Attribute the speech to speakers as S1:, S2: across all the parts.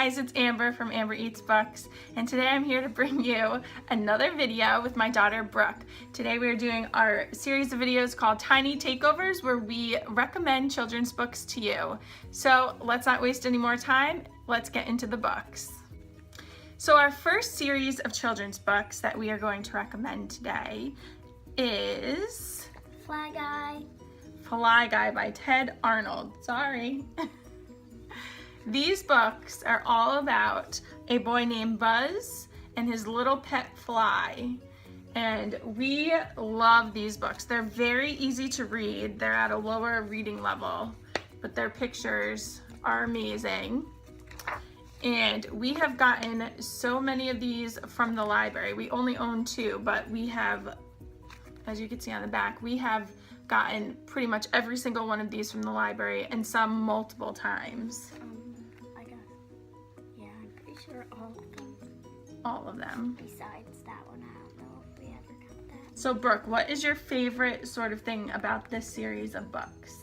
S1: guys, it's Amber from Amber Eats Books, and today I'm here to bring you another video with my daughter Brooke. Today we are doing our series of videos called Tiny Takeovers, where we recommend children's books to you. So let's not waste any more time, let's get into the books. So our first series of children's books that we are going to recommend today is
S2: Fly Guy.
S1: Fly Guy by Ted Arnold. Sorry. These books are all about a boy named Buzz and his little pet fly. And we love these books. They're very easy to read. They're at a lower reading level, but their pictures are amazing. And we have gotten so many of these from the library. We only own 2, but we have, as you can see on the back, we have gotten pretty much every single one of these from the library, and some multiple times.
S2: I'm pretty sure all of them.
S1: All of them.
S2: Besides that one, I don't know if we ever got that.
S1: So Brooke, what is your favorite sort of thing about this series of books?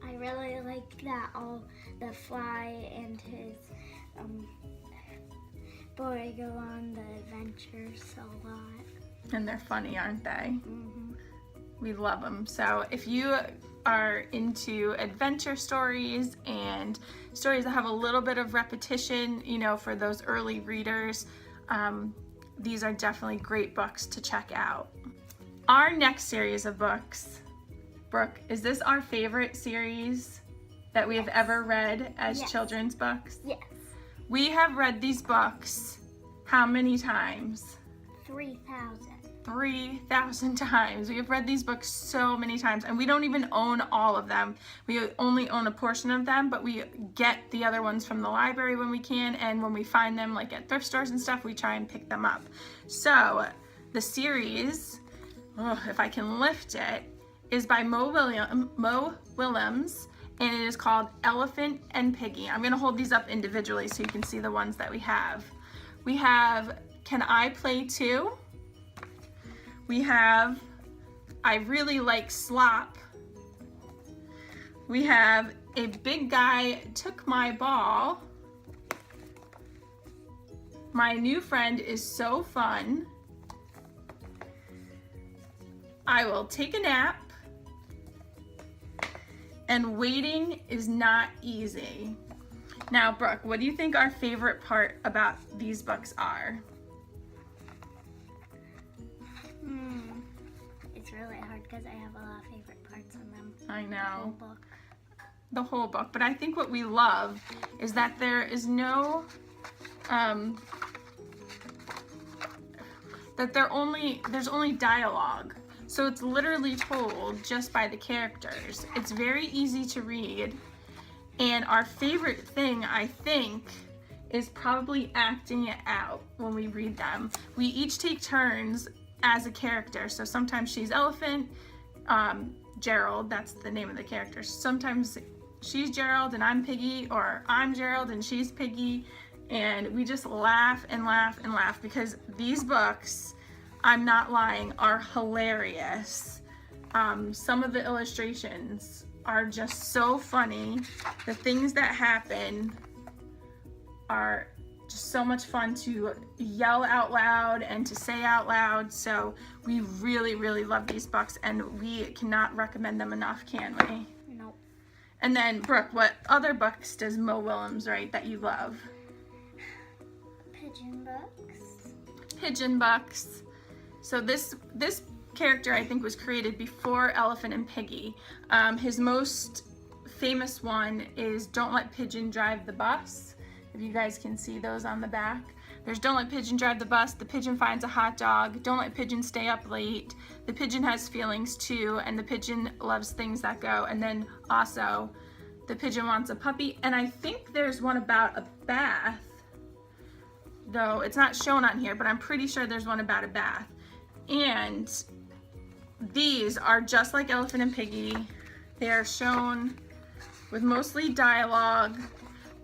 S2: I really like that the fly and his boy go on the adventures a lot.
S1: And they're funny, aren't they?
S2: Mm-hmm.
S1: We love them. So if you are into adventure stories and stories that have a little bit of repetition, you know, for those early readers, these are definitely great books to check out. Our next series of books, Brooke, is this our favorite series that we have ever read as children's books?
S2: Yes.
S1: We have read these books how many times?
S2: 3,000.
S1: 3,000 times. We have read these books so many times, and we don't even own all of them. We only own a portion of them, but we get the other ones from the library when we can, and when we find them like at thrift stores and stuff, we try and pick them up. So the series, if I can lift it, is by Mo Willems, and it is called Elephant and Piggy. I'm gonna hold these up individually so you can see the ones that we have. We have Can I Play Too? We have I Really Like Slop. We have A Big Guy Took My Ball. My New Friend Is So Fun. I Will Take a Nap. And Waiting Is Not Easy. Now, Brooke, what do you think our favorite part about these books are?
S2: It's really hard because I have a lot of favorite parts in them.
S1: I know.
S2: The whole book.
S1: The whole book. But I think what we love is that there is no, there's only dialogue. So it's literally told just by the characters. It's very easy to read. And our favorite thing, I think, is probably acting it out when we read them. We each take turns as a character. So sometimes she's Elephant, Gerald, that's the name of the character. Sometimes she's Gerald and I'm Piggy, or I'm Gerald and she's Piggy. And we just laugh and laugh and laugh because these books, I'm not lying, are hilarious. Some of the illustrations are just so funny. The things that happen are just so much fun to yell out loud and to say out loud. So we really, really love these books, and we cannot recommend them enough, can we?
S2: Nope.
S1: And then, Brooke, what other books does Mo Willems write that you love?
S2: Pigeon books.
S1: Pigeon books. So this character, I think, was created before Elephant and Piggy. His most famous one is Don't Let Pigeon Drive the Bus. If you guys can see those on the back. There's Don't Let Pigeon Drive the Bus, The Pigeon Finds a Hot Dog, Don't Let Pigeon Stay Up Late, The Pigeon Has Feelings Too, and The Pigeon Loves Things That Go, and then also The Pigeon Wants a Puppy. And I think there's one about a bath, though it's not shown on here, but I'm pretty sure there's one about a bath. And these are just like Elephant and Piggy. They are shown with mostly dialogue.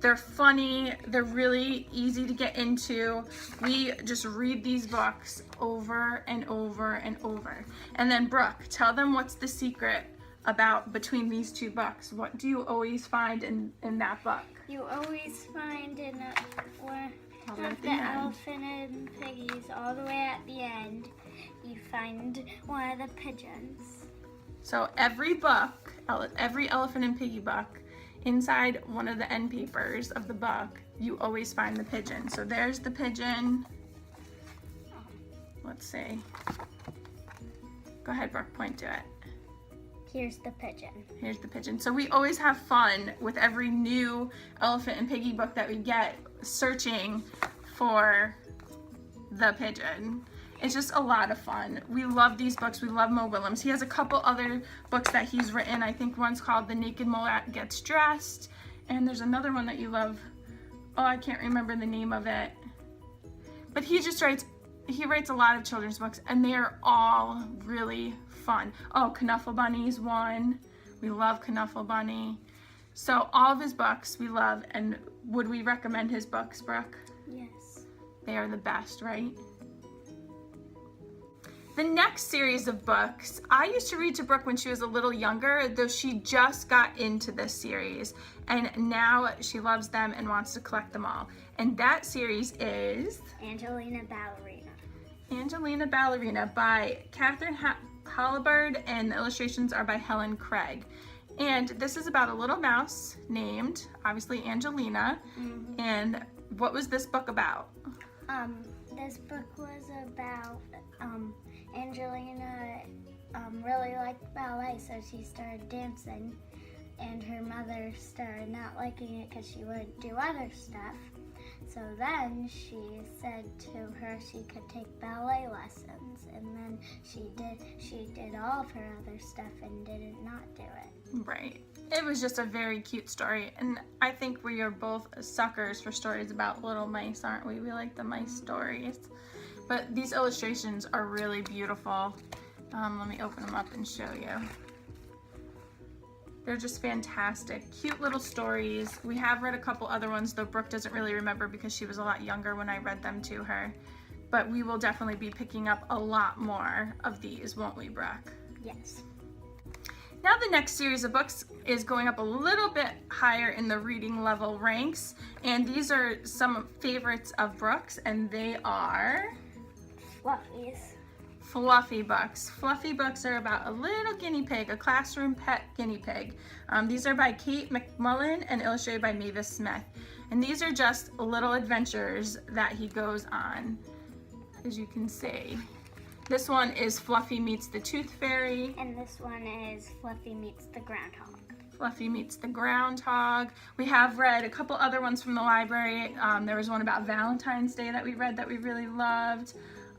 S1: They're funny, they're really easy to get into. We just read these books over and over and over. And then Brooke, tell them what's the secret about between these two books? What do you always find in that book?
S2: You always find in one
S1: All the way
S2: of
S1: at
S2: the
S1: the end.
S2: elephant and piggies, all the way at the end, you find one of the pigeons.
S1: So every book, every Elephant and Piggy book, inside one of the end papers of the book, you always find the pigeon. So there's the pigeon. Let's see. Go ahead, Brooke, point to it.
S2: Here's the pigeon.
S1: Here's the pigeon. So we always have fun with every new Elephant and Piggy book that we get, searching for the pigeon. It's just a lot of fun. We love these books. We love Mo Willems. He has a couple other books that he's written. I think one's called The Naked Mole Gets Dressed, and there's another one that you love. Oh, I can't remember the name of it. But he writes a lot of children's books, and they are all really fun. Oh, Knuffle Bunny's one. We love Knuffle Bunny. So all of his books we love, and would we recommend his books, Brooke?
S2: Yes.
S1: They are the best, right? The next series of books, I used to read to Brooke when she was a little younger, though she just got into this series, and now she loves them and wants to collect them all. And that series is
S2: Angelina Ballerina.
S1: Angelina Ballerina by Catherine Halliburd, and the illustrations are by Helen Craig. And this is about a little mouse named, obviously, Angelina.
S2: Mm-hmm.
S1: And what was this book about?
S2: This book was about Angelina really liked ballet, so she started dancing, and her mother started not liking it because she wouldn't do other stuff. So then she said to her she could take ballet lessons, and then she did all of her other stuff and didn't not do it.
S1: Right. It was just a very cute story, and I think we are both suckers for stories about little mice, aren't we? We like the mice stories. But these illustrations are really beautiful. Let me open them up and show you. They're just fantastic. Cute little stories. We have read a couple other ones, though Brooke doesn't really remember because she was a lot younger when I read them to her. But we will definitely be picking up a lot more of these, won't we, Brooke?
S2: Yes.
S1: Now the next series of books is going up a little bit higher in the reading level ranks, and these are some favorites of Brooke's, and they are
S2: Fluffies.
S1: Fluffy books. Fluffy books are about a little guinea pig, a classroom pet guinea pig. These are by Kate McMullen and illustrated by Mavis Smith. And these are just little adventures that he goes on, as you can see. This one is Fluffy Meets the Tooth Fairy.
S2: And this one is Fluffy Meets the Groundhog.
S1: Fluffy Meets the Groundhog. We have read a couple other ones from the library. There was one about Valentine's Day that we read that we really loved.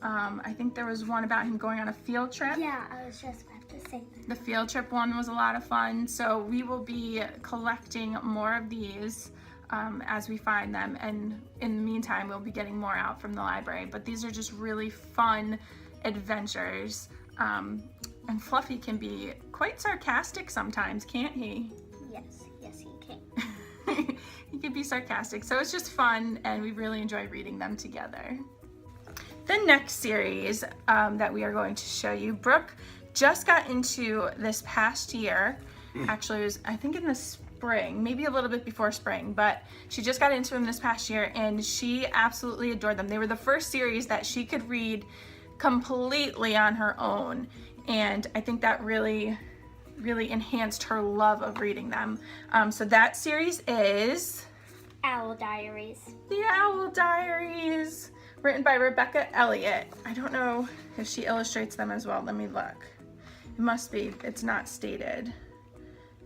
S1: I think there was one about him going on a field trip.
S2: Yeah, I was just about to say that.
S1: The field trip one was a lot of fun. So we will be collecting more of these as we find them. And in the meantime, we'll be getting more out from the library. But these are just really fun adventures. And Fluffy can be quite sarcastic sometimes, can't he?
S2: Yes, he can.
S1: He can be sarcastic. So it's just fun, and we really enjoy reading them together. The next series that we are going to show you, Brooke just got into this past year. Actually, it was, I think, in the spring, maybe a little bit before spring, but she just got into them this past year, and she absolutely adored them. They were the first series that she could read completely on her own, and I think that really enhanced her love of reading them. So that series is
S2: Owl Diaries.
S1: The Owl Diaries, written by Rebecca Elliott. I don't know if she illustrates them as well. Let me look. It must be. It's not stated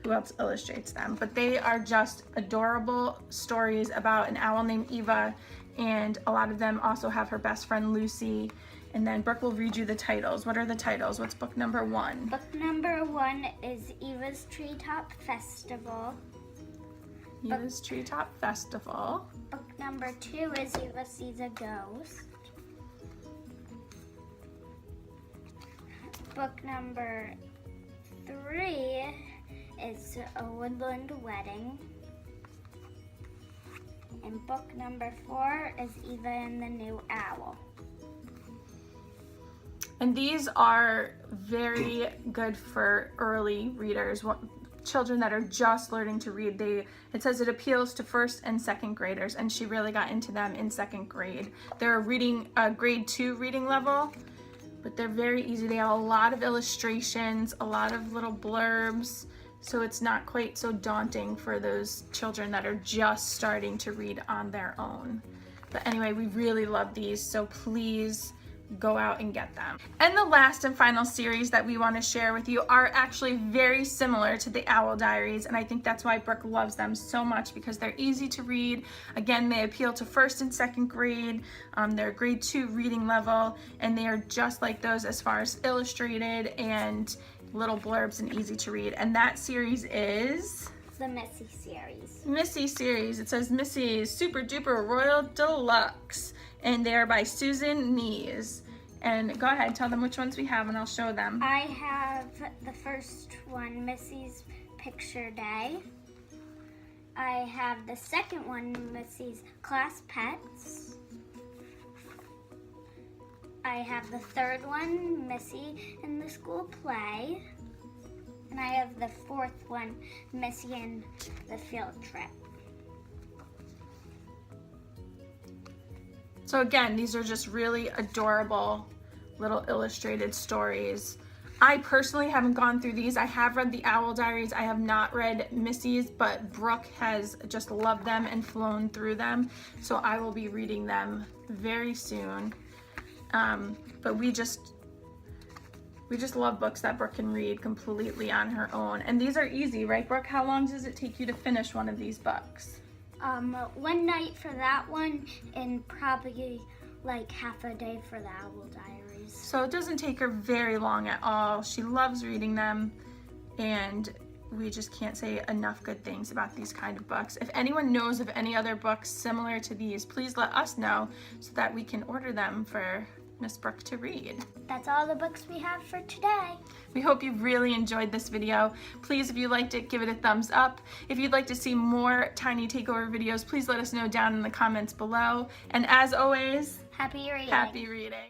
S1: who else illustrates them, but they are just adorable stories about an owl named Eva, and a lot of them also have her best friend Lucy. And then Brooke will read you the titles. What are the titles? What's book number 1?
S2: Book number 1 is Eva's Treetop Festival.
S1: Eva's Treetop Festival.
S2: Book number 2 is Eva Sees a Ghost. Book number 3 is A Woodland Wedding. And book number 4 is Eva and the New Owl.
S1: And these are very good for early readers, children that are just learning to read. It says it appeals to first and second graders, and she really got into them in second grade. They're a grade 2 reading level, but they're very easy. They have a lot of illustrations, a lot of little blurbs, so it's not quite so daunting for those children that are just starting to read on their own. But anyway, we really love these, so please go out and get them. And the last and final series that we want to share with you are actually very similar to the Owl Diaries, and I think that's why Brooke loves them so much, because they're easy to read. Again, they appeal to first and second grade. They're grade 2 reading level, and they are just like those as far as illustrated and little blurbs and easy to read. And that series is
S2: the Missy series.
S1: Missy series. It says Missy's Super Duper Royal Deluxe, and they are by Susan Nees. And go ahead, tell them which ones we have, and I'll show them.
S2: I have the first one, Missy's Picture Day. I have the second one, Missy's Class Pets. I have the third one, Missy in the School Play. And I have the fourth one, Missy in the Field Trip.
S1: So again, these are just really adorable little illustrated stories. I personally haven't gone through these. I have read the Owl Diaries. I have not read Missy's, but Brooke has just loved them and flown through them. So I will be reading them very soon. But we just love books that Brooke can read completely on her own. And these are easy, right, Brooke? How long does it take you to finish one of these books?
S2: One night for that one, and probably like half a day for the Owl Diaries.
S1: So it doesn't take her very long at all. She loves reading them, and we just can't say enough good things about these kind of books. If anyone knows of any other books similar to these, please let us know so that we can order them for Miss Brooke to read.
S2: That's all the books we have for today.
S1: We hope you really enjoyed this video. Please, if you liked it, give it a thumbs up. If you'd like to see more Tiny Takeover videos, please let us know down in the comments below. And as always,
S2: Happy reading.
S1: Happy reading.